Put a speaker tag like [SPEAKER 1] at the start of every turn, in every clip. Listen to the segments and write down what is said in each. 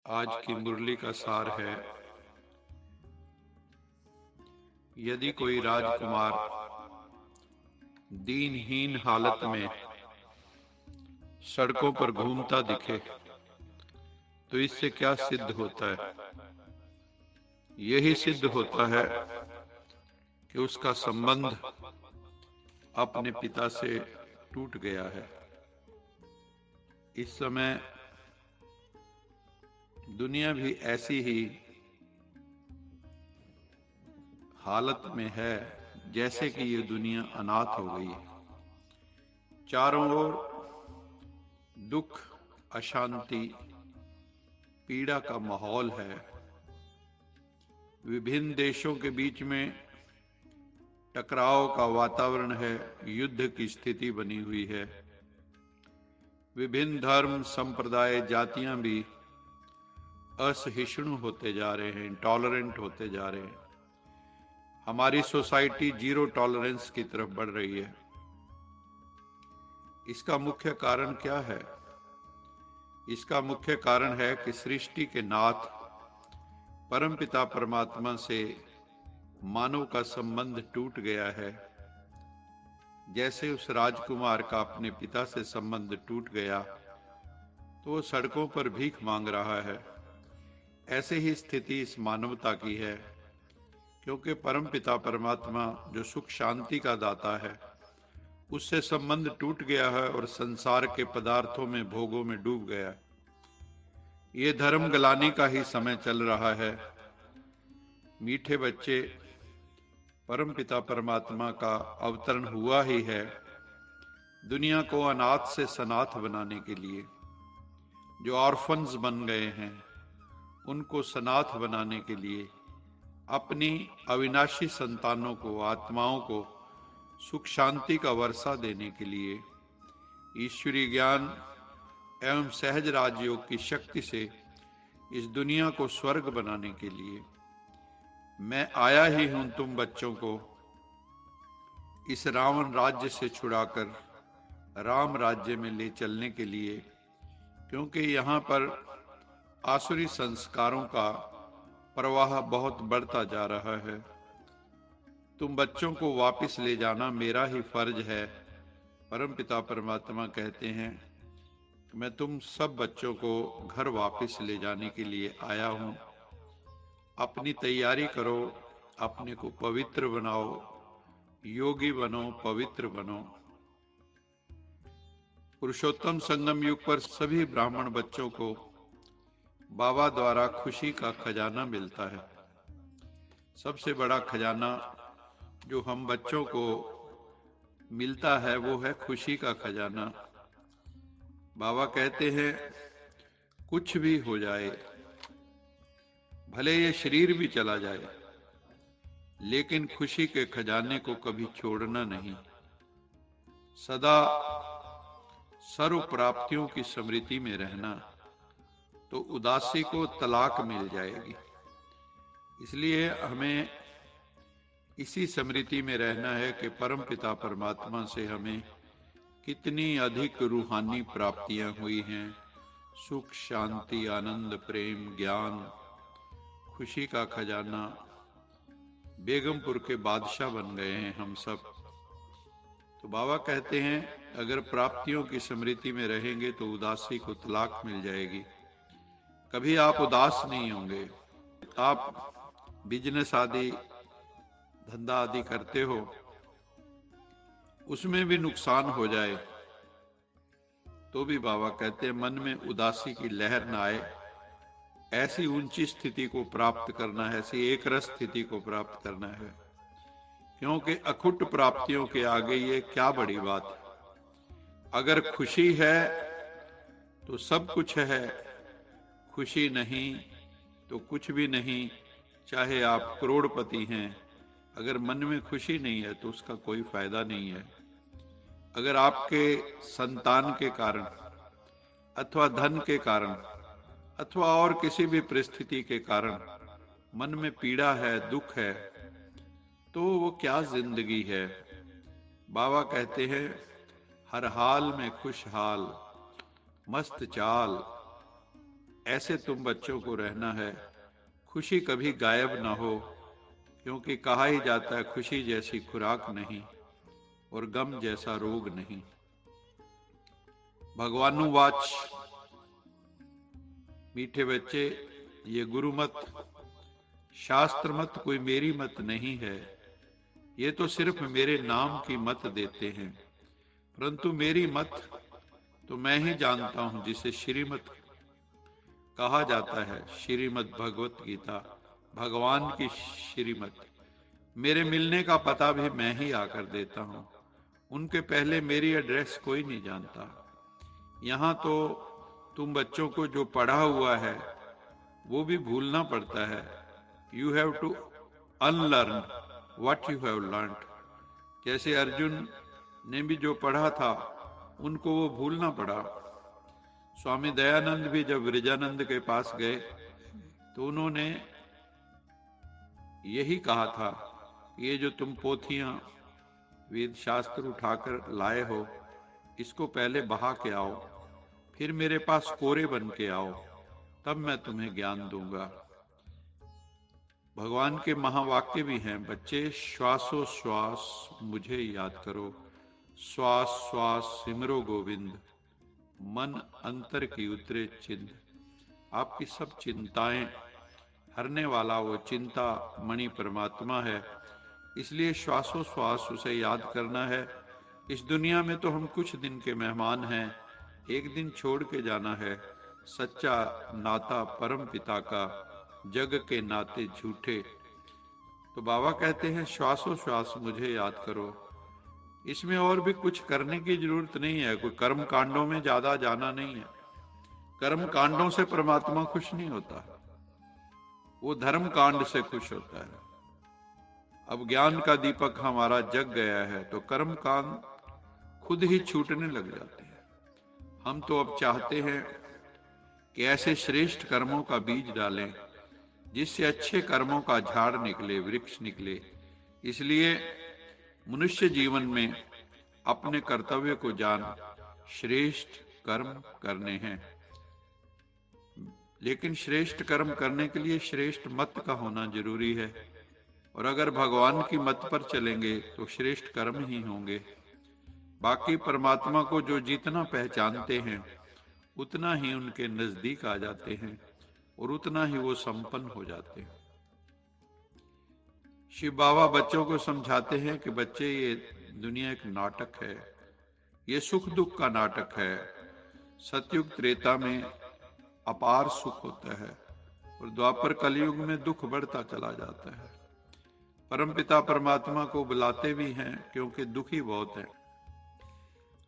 [SPEAKER 1] आज की मुरली का सार है, यदि कोई राजकुमार दीनहीन हालत में सड़कों पर घूमता दिखे तो इससे क्या सिद्ध होता है? यही सिद्ध होता है कि उसका संबंध अपने पिता से टूट गया है। इस समय दुनिया भी ऐसी ही हालत में है जैसे कि ये दुनिया अनाथ हो गई है। चारों ओर दुख, अशांति, पीड़ा का माहौल है। विभिन्न देशों के बीच में टकराव का वातावरण है, युद्ध की स्थिति बनी हुई है। विभिन्न धर्म, संप्रदाय, जातियां भी असहिष्णु होते जा रहे हैं, इंटॉलरेंट होते जा रहे हैं। हमारी सोसाइटी जीरो टॉलरेंस की तरफ बढ़ रही है। इसका मुख्य कारण क्या है? इसका मुख्य कारण है कि सृष्टि के नाथ परमपिता परमात्मा से मानव का संबंध टूट गया है। जैसे उस राजकुमार का अपने पिता से संबंध टूट गया तो वो सड़कों पर भीख मांग रहा है। ऐसे ही स्थिति इस मानवता की है, क्योंकि परमपिता परमात्मा जो सुख शांति का दाता है उससे संबंध टूट गया है और संसार के पदार्थों में, भोगों में डूब गया। ये धर्म गलाने का ही समय चल रहा है। मीठे बच्चे, परमपिता परमात्मा का अवतरण हुआ ही है दुनिया को अनाथ से सनाथ बनाने के लिए। जो ऑर्फन्स बन गए हैं उनको सनाथ बनाने के लिए, अपनी अविनाशी संतानों को, आत्माओं को सुख शांति का वर्षा देने के लिए, ईश्वरीय ज्ञान एवं सहज राजयोग की शक्ति से इस दुनिया को स्वर्ग बनाने के लिए मैं आया ही हूं तुम बच्चों को इस रावण राज्य से छुड़ाकर राम राज्य में ले चलने के लिए, क्योंकि यहाँ पर आसुरी संस्कारों का प्रवाह बहुत बढ़ता जा रहा है। तुम बच्चों को वापस ले जाना मेरा ही फर्ज है। परमपिता परमात्मा कहते हैं कि मैं तुम सब बच्चों को घर वापस ले जाने के लिए आया हूं। अपनी तैयारी करो, अपने को पवित्र बनाओ, योगी बनो, पवित्र बनो। पुरुषोत्तम संगम युग पर सभी ब्राह्मण बच्चों को बाबा द्वारा खुशी का खजाना मिलता है। सबसे बड़ा खजाना जो हम बच्चों को मिलता है वो है खुशी का खजाना। बाबा कहते हैं कुछ भी हो जाए, भले ये शरीर भी चला जाए, लेकिन खुशी के खजाने को कभी छोड़ना नहीं। सदा सर्व प्राप्तियों की स्मृति में रहना, तो उदासी को तलाक मिल जाएगी। इसलिए हमें इसी स्मृति में रहना है कि परमपिता परमात्मा से हमें कितनी अधिक रूहानी प्राप्तियां हुई हैं। सुख, शांति, आनंद, प्रेम, ज्ञान, खुशी का खजाना। बेगमपुर के बादशाह बन गए हैं हम सब। तो बाबा कहते हैं अगर प्राप्तियों की स्मृति में रहेंगे तो उदासी को तलाक मिल जाएगी। कभी आप उदास नहीं होंगे। आप बिजनेस आदि, धंधा आदि करते हो, उसमें भी नुकसान हो जाए तो भी बाबा कहते हैं मन में उदासी की लहर ना आए। ऐसी ऊंची स्थिति को प्राप्त करना है, ऐसी एक रस स्थिति को प्राप्त करना है, क्योंकि अखुट प्राप्तियों के आगे ये क्या बड़ी बात है। अगर खुशी है तो सब कुछ है, खुशी नहीं तो कुछ भी नहीं। चाहे आप करोड़पति हैं, अगर मन में खुशी नहीं है तो उसका कोई फायदा नहीं है। अगर आपके संतान के कारण अथवा धन के कारण अथवा और किसी भी परिस्थिति के कारण मन में पीड़ा है, दुख है, तो वो क्या जिंदगी है। बाबा कहते हैं हर हाल में खुशहाल, मस्त चाल, ऐसे तुम बच्चों को रहना है। खुशी कभी गायब ना हो, क्योंकि कहा ही जाता है खुशी जैसी खुराक नहीं और गम जैसा रोग नहीं। भगवानुवाच, मीठे बच्चे, ये गुरु मत, शास्त्र मत कोई मेरी मत नहीं है। ये तो सिर्फ मेरे नाम की मत देते हैं, परंतु मेरी मत तो मैं ही जानता हूं, जिसे श्रीमत कहा जाता है। श्रीमद् भगवत गीता, भगवान की श्रीमत। मेरे मिलने का पता भी मैं ही आकर देता हूं। उनके पहले मेरी एड्रेस कोई नहीं जानता। यहाँ तो तुम बच्चों को जो पढ़ा हुआ है वो भी भूलना पड़ता है। You have to unlearn what you have learned. जैसे अर्जुन ने भी जो पढ़ा था उनको वो भूलना पड़ा। स्वामी दयानंद भी जब ब्रजानंद के पास गए तो उन्होंने यही कहा था, ये जो तुम पोथियां वेद शास्त्र उठाकर लाए हो, इसको पहले बहा के आओ, फिर मेरे पास कोरे बन के आओ, तब मैं तुम्हें ज्ञान दूंगा। भगवान के महावाक्य भी हैं, बच्चे श्वासोश्वास मुझे याद करो, श्वास श्वास सिमरो गोविंद, मन अंतर की उतरे चिंत। आपकी सब चिंताएं हरने वाला वो चिंता मणि परमात्मा है, इसलिए श्वासोश्वास उसे याद करना है। इस दुनिया में तो हम कुछ दिन के मेहमान हैं, एक दिन छोड़ के जाना है। सच्चा नाता परम पिता का, जग के नाते झूठे। तो बाबा कहते हैं श्वासोश्वास मुझे याद करो। इसमें और भी कुछ करने की जरूरत नहीं है, कोई कर्म कांडों में ज्यादा जाना नहीं है। कर्म कांडों से परमात्मा खुश नहीं होता, वो धर्म कांड से खुश होता है। अब ज्ञान का दीपक हमारा जग गया है तो कर्म कांड खुद ही छूटने लग जाते हैं। हम तो अब चाहते हैं कि ऐसे श्रेष्ठ कर्मों का बीज डालें जिससे अच्छे कर्मों का झाड़ निकले, वृक्ष निकले। इसलिए मनुष्य जीवन में अपने कर्तव्य को जान श्रेष्ठ कर्म करने हैं, लेकिन श्रेष्ठ कर्म करने के लिए श्रेष्ठ मत का होना जरूरी है। और अगर भगवान की मत पर चलेंगे तो श्रेष्ठ कर्म ही होंगे। बाकी परमात्मा को जो जितना पहचानते हैं उतना ही उनके नजदीक आ जाते हैं और उतना ही वो संपन्न हो जाते हैं। शिव बाबा बच्चों को समझाते हैं कि बच्चे, ये दुनिया एक नाटक है, ये सुख दुख का नाटक है। सतयुग त्रेता में अपार सुख होता है और द्वापर कलयुग में दुख बढ़ता चला जाता है। परमपिता परमात्मा को बुलाते भी हैं क्योंकि दुखी बहुत है।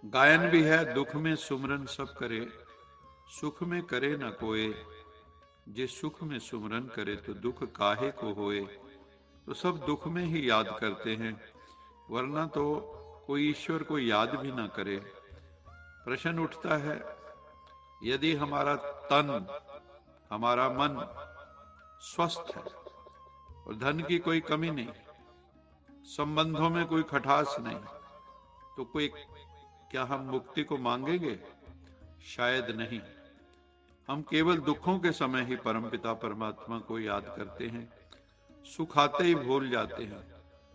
[SPEAKER 1] गायन भी है, दुख में सुमरन सब करे, सुख में करे न कोय, जे सुख में सुमरन करे तो दुख काहे को होए। तो सब दुख में ही याद करते हैं, वरना तो कोई ईश्वर को याद भी ना करे। प्रश्न उठता है, यदि हमारा तन, हमारा मन स्वस्थ है और धन की कोई कमी नहीं, संबंधों में कोई खटास नहीं, तो कोई क्या हम मुक्ति को मांगेंगे? शायद नहीं। हम केवल दुखों के समय ही परमपिता परमात्मा को याद करते हैं, सुख आते ही भूल जाते हैं,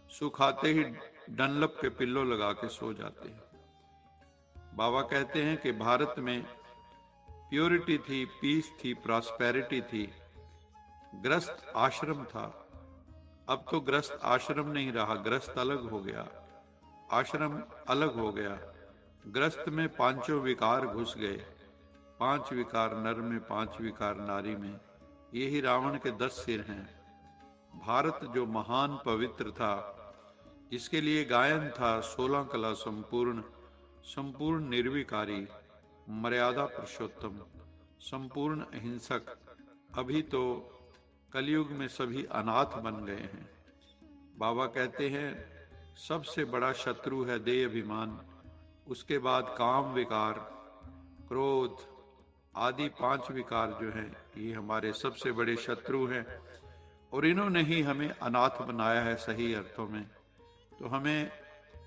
[SPEAKER 1] सुख आते ही डनलप के पिल्लो लगा के सो जाते हैं। बाबा कहते हैं कि भारत में प्योरिटी थी, पीस थी, प्रॉस्पेरिटी थी, ग्रस्त आश्रम था। अब तो ग्रस्त आश्रम नहीं रहा, ग्रस्त अलग हो गया, आश्रम अलग हो गया। ग्रस्त में पांचों विकार घुस गए, 5 विकार नर में, 5 विकार नारी में। यही रावण के 10 सिर हैं। भारत जो महान पवित्र था, जिसके लिए गायन था 16 कला संपूर्ण, संपूर्ण निर्विकारी, मर्यादा पुरुषोत्तम, संपूर्ण अहिंसक, अभी तो कलयुग में सभी अनाथ बन गए हैं। बाबा कहते हैं सबसे बड़ा शत्रु है देह अभिमान, उसके बाद काम विकार, क्रोध आदि 5 विकार जो हैं ये हमारे सबसे बड़े शत्रु हैं। और इन्होंने ही हमें अनाथ बनाया है सही अर्थों में। तो हमें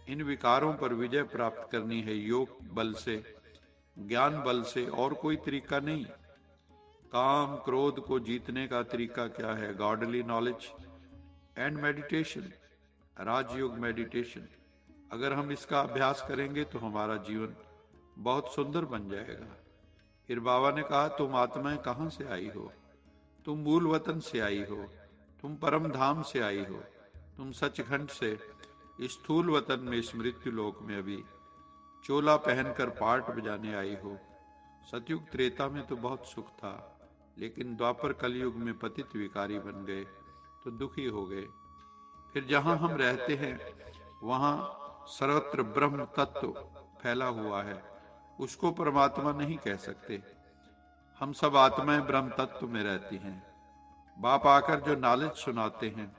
[SPEAKER 1] इन विकारों पर विजय प्राप्त करनी है योग बल से, ज्ञान बल से, और कोई तरीका नहीं। काम क्रोध को जीतने का तरीका क्या है? Godly knowledge and meditation, Rajyoga meditation. अगर हम इसका अभ्यास करेंगे तो हमारा जीवन बहुत सुंदर बन जाएगा। फिर बाबा ने कहा, तुम आत्माएं कहाँ से आई हो? तुम मूल वतन से आई हो, तुम परम धाम से आई हो, तुम सचखंड से स्थूल वतन में इस मृत्यु लोक में अभी चोला पहनकर पाट बजाने आई हो। सतयुग त्रेता में तो बहुत सुख था, लेकिन द्वापर कलयुग में पतित विकारी बन गए तो दुखी हो गए। फिर जहां हम रहते हैं वहां सर्वत्र ब्रह्म तत्व फैला हुआ है, उसको परमात्मा नहीं कह सकते। हम सब आत्माएं ब्रह्म तत्व में रहती हैं। बाप आकर जो नॉलेज सुनाते हैं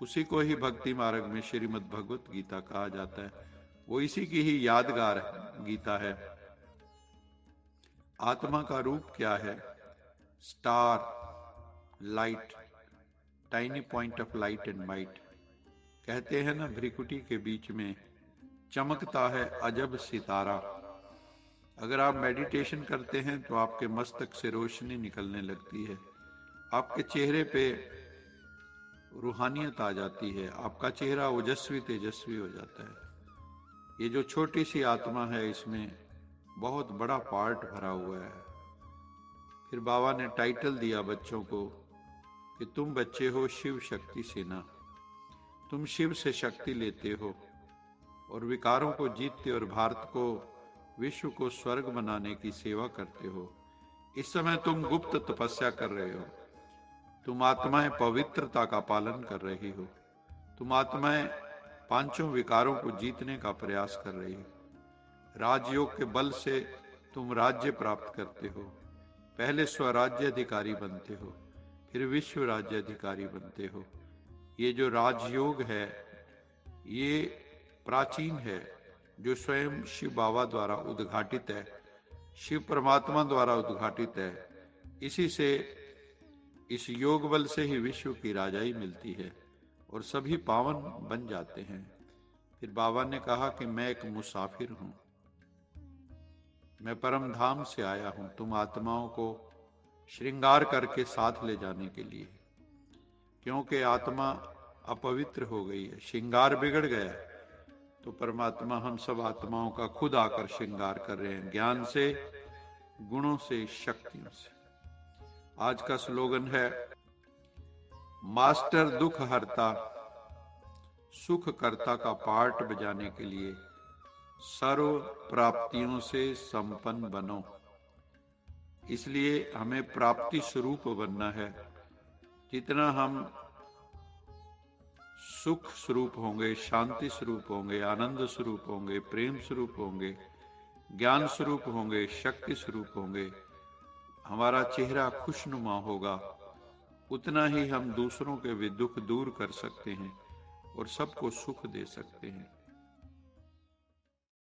[SPEAKER 1] उसी को ही भक्ति मार्ग में श्रीमद् भगवत गीता कहा जाता है। वो इसी की ही यादगार गीता है। आत्मा का रूप क्या है? Star, light, tiny point of light and might. कहते हैं ना, भ्रिकुटी के बीच में चमकता है अजब सितारा। अगर आप मेडिटेशन करते हैं तो आपके मस्तक से रोशनी निकलने लगती है, आपके चेहरे पे रूहानियत आ जाती है, आपका चेहरा ओजस्वी तेजस्वी हो जाता है। ये जो छोटी सी आत्मा है, इसमें बहुत बड़ा पार्ट भरा हुआ है। फिर बाबा ने टाइटल दिया बच्चों को कि तुम बच्चे हो शिव शक्ति सेना। तुम शिव से शक्ति लेते हो और विकारों को जीतते और भारत को, विश्व को स्वर्ग बनाने की सेवा करते हो। इस समय तुम गुप्त तपस्या कर रहे हो। तुम आत्माएं पवित्रता का पालन कर रही हो। तुम आत्माएं पांचों विकारों को जीतने का प्रयास कर रही हो। राजयोग के बल से तुम राज्य प्राप्त करते हो। पहले स्वराज्य अधिकारी बनते हो, फिर विश्व राज्य अधिकारी बनते हो। ये जो राजयोग है ये प्राचीन है, जो स्वयं शिव बाबा द्वारा उद्घाटित है, शिव परमात्मा द्वारा उद्घाटित है। इसी से, इस योग बल से ही विश्व की राजाई मिलती है और सभी पावन बन जाते हैं। फिर बाबा ने कहा कि मैं एक मुसाफिर हूं, मैं परम धाम से आया हूं तुम आत्माओं को श्रृंगार करके साथ ले जाने के लिए, क्योंकि आत्मा अपवित्र हो गई है, श्रृंगार बिगड़ गया। तो परमात्मा हम सब आत्माओं का खुद आकर श्रृंगार कर रहे हैं, ज्ञान से, गुणों से, शक्तियों से। आज का स्लोगन है, मास्टर दुख हरता सुख करता का पार्ट बजाने के लिए सर्व प्राप्तियों से संपन्न बनो। इसलिए हमें प्राप्ति स्वरूप बनना है। जितना हम सुख स्वरूप होंगे, शांति स्वरूप होंगे, आनंद स्वरूप होंगे, प्रेम स्वरूप होंगे, ज्ञान स्वरूप होंगे, शक्ति स्वरूप होंगे, हमारा चेहरा खुशनुमा होगा, उतना ही हम दूसरों के भी दुख दूर कर सकते हैं और सबको सुख दे सकते हैं।